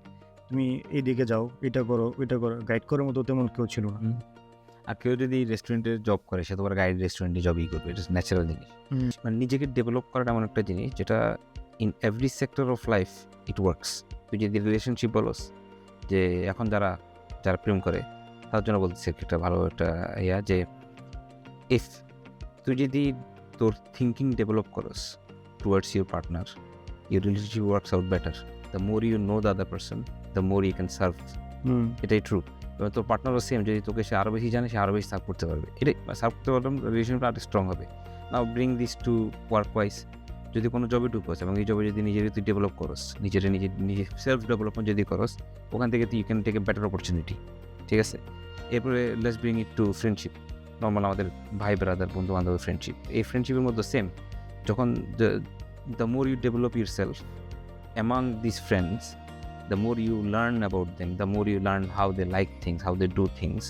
তুমি এইদিকে যাও, এটা করো ওইটা করো, গাইড করার মতো তেমন কেউ ছিল না। আর কেউ যদি রেস্টুরেন্টে জব করে সে তোমার গাইড রেস্টুরেন্টে জবই করবে, এটা ন্যাচারাল জিনিস। মানে নিজেকে ডেভেলপ করাটা এমন একটা জিনিস যেটা in every sector of life it works. তুই যদি রিলেশনশিপ বলস, যে এখন যারা প্রেম করে তার জন্য বলতেছে একটা ভালো একটা যে ইফ তুই যদি তোর থিঙ্কিং ডেভেলপ করস towards your partner, your relationship works out better. The more you know the other person, the more you can serve. এটাই ট্রু। এবং তোর পার্টনারও সেম, যদি তোকে সে আরও বেশি জানে সে আরও বেশি সার্ভ করতে পারবে। এটাই সার্ভ করতে পারলাম, রিলেশনটা আরও স্ট্রং হবে। Now bring this to work wise. যদি কোনো জবে ঢুকোস এবং এই জবে যদি নিজের তুই ডেভেলপ করস, নিজে সেলফ ডেভেলপমেন্ট যদি করস, ওখান থেকে তুই you can take a better opportunity. ঠিক আছে, এরপরে let's bring it to friendship. Normal আমাদের ভাই ব্রাদার, বন্ধু বান্ধবের ফ্রেন্ডশিপ, এই ফ্রেন্ডশিপের মধ্যে সেম। যখন the more you develop yourself among this friends, the more you learn about them, the more you learn how they like things, how they do things,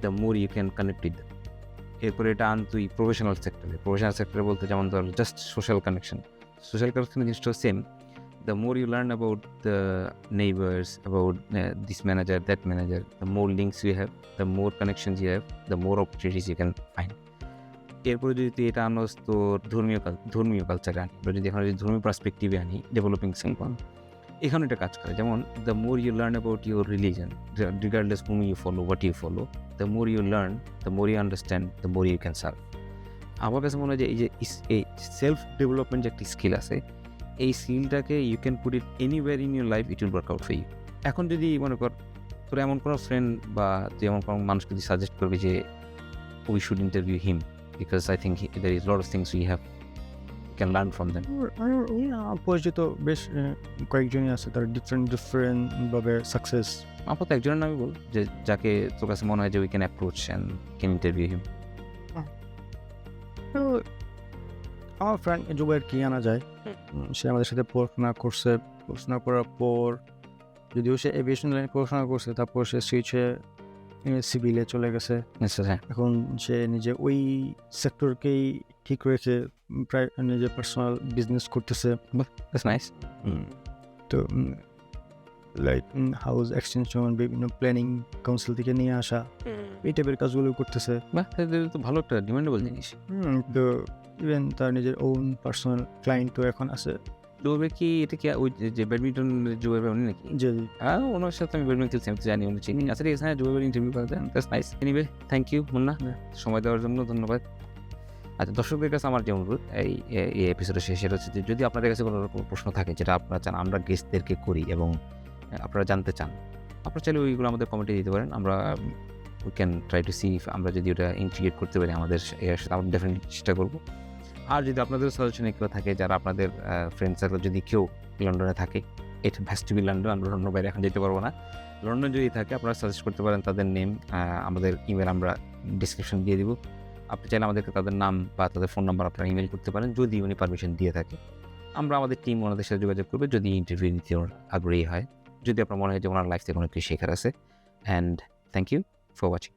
the more you can connect with them. এরপরে এটা আন তুই professional সেক্টরে বলতে যেমন ধর just social connection জিনিসটা same. The more you learn about the neighbours, about this manager, that manager, the more links you have, the more connections you have, the more opportunities you can find. এরপরে যদি তুই এটা আনোস তোর ধর্মীয় কালচারে আনি, বা যদি এখন যদি ধর্মীয় পার্সপেক্টিভে আনি, ডেভেলপিং সিম্পল, এখানে এটা কাজ করে। যেমন the more you learn about your religion, regardless whom you follow, what you follow, the more you learn, the more you understand, the more you can serve. আমার কাছে মনে হয় যে এই সেলফ ডেভেলপমেন্ট যে একটা স্কিল আছে, এই স্কিলটাকে you can put it anywhere in your life, it will work out for you. এখন যদি মনে কর তোর এমন কোনো ফ্রেন্ড বা তুই এমন কোনো মানুষকে যদি সাজেস্ট করবি যে we should interview him, because I think there is lot of things we have can learn from them. পরিচিত বেশ কয়েকজনই আছে, তার ডিফারেন্ট ভাবে সাকসেস। আপাতত একজনের নামই বল যে যাকে তোর কাছে মনে হয় যে we can approach and can interview him. আমার ফ্রেন্ড জুবাইর কি আনা যায়, সে আমাদের সাথে পড়াশোনা করছে। পড়াশোনা করার পর যদিও সে এভিয়েশন লাইনে পড়াশোনা করছে, তারপর সে সুইচে সিভিলে চলে গেছে। এখন সে নিজে ওই সেক্টরকেই ঠিক রেখে প্রায় নিজের পার্সোনাল বিজনেস করতেছে। নাইস। তো লাইক হাউস এক্সটেনশন, বিভিন্ন প্ল্যানিং কাউন্সিল থেকে নিয়ে আসা, এই টাইপের কাজগুলো করতেছে। তো ভালো একটা ডিমান্ডেবল জিনিস। তো ইভেন তার নিজের ওন পার্সোনাল ক্লায়েন্টও এখন আছে। জুবাইর কি এটা কি ওই যে ব্যাডমিন্টন জুবাইর উনি নাকি? যে ওনার সাথে আমি ব্যাডমিন্টন খেলছি, আমি তো জানি উনি চিনি। আচ্ছা ঠিক আছে, হ্যাঁ জুবাইর ইন্টারভিউ করা যায়, that's nice. Anyway thank you Munna, সময় দেওয়ার জন্য ধন্যবাদ। আচ্ছা, দর্শকদের কাছে আমার যে অনুরোধ এই এপিসোডের শেষে, সেটা হচ্ছে যে যদি আপনাদের কাছে কোনো রকম প্রশ্ন থাকে যেটা আপনারা চান আমরা গেস্টদেরকে করি এবং আপনারা জানতে চান, আপনারা চাইলে ওইগুলো আমাদের কমেন্টে দিতে পারেন। আমরা we can try to see আমরা যদি ওটা ইন্টিগ্রেট করতে পারি আমাদের এর সাথে, আমরা ডেফিনেটলি চেষ্টা করবো। আর যদি আপনাদের সাজেশন কেউ থাকে, যারা আপনাদের ফ্রেন্ড সার্কেল যদি কেউ লন্ডনে থাকে it has to be London, আমরা লন্ডন বাইরে এখন যেতে পারবো না। লন্ডন যদি থাকে আপনারা সাজেস্ট করতে পারেন তাদের নেম, আমাদের ইমেল আমরা ডিসক্রিপশন দিয়ে দিব। আপনি চাইলে আমাদেরকে তাদের নাম বা তাদের ফোন নাম্বার আপনারা ইমেল করতে পারেন যদি উনি পারমিশন দিয়ে থাকে। আমরা আমাদের টিম ওনাদের সাথে যোগাযোগ করবে যদি ইন্টারভিউ নিতে ওরা আগ্রহী হয়, যদি আপনার মনে হয় যে ওনার লাইফ থেকে অনেক কিছু শেখার আছে। And thank you for watching.